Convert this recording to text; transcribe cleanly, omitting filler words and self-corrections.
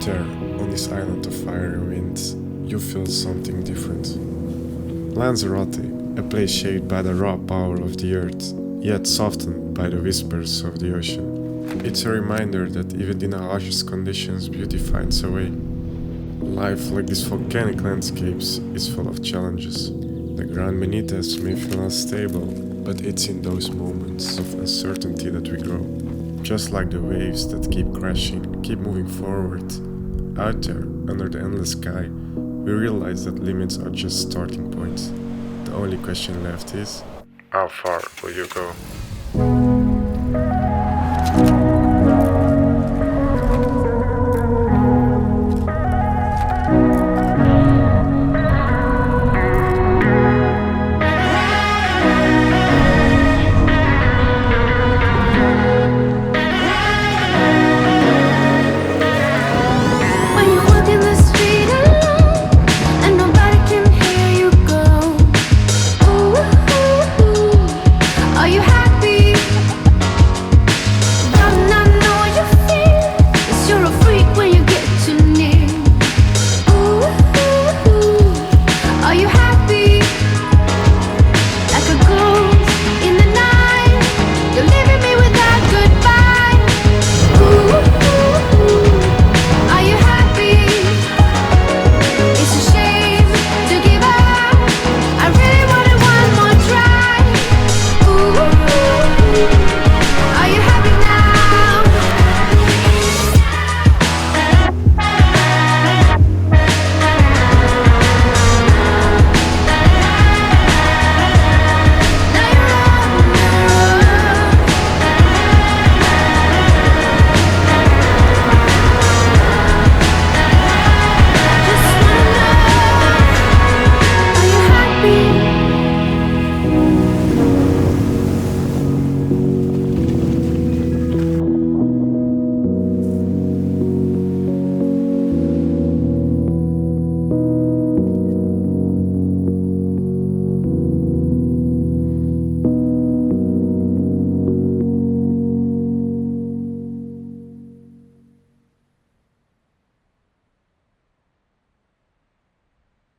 there, on this island of fire and winds, you feel something different. Lanzarote, a place shaped by the raw power of the earth, yet softened by the whispers of the ocean. It's a reminder that even in the harshest conditions, beauty finds a way. Life, like these volcanic landscapes, is full of challenges. The ground beneath us may feel unstable, but it's in those moments of uncertainty that we grow. Just like the waves that keep crashing, keep moving forward. Out there, under the endless sky, we realize that limits are just starting points. The only question left is, how far will you go?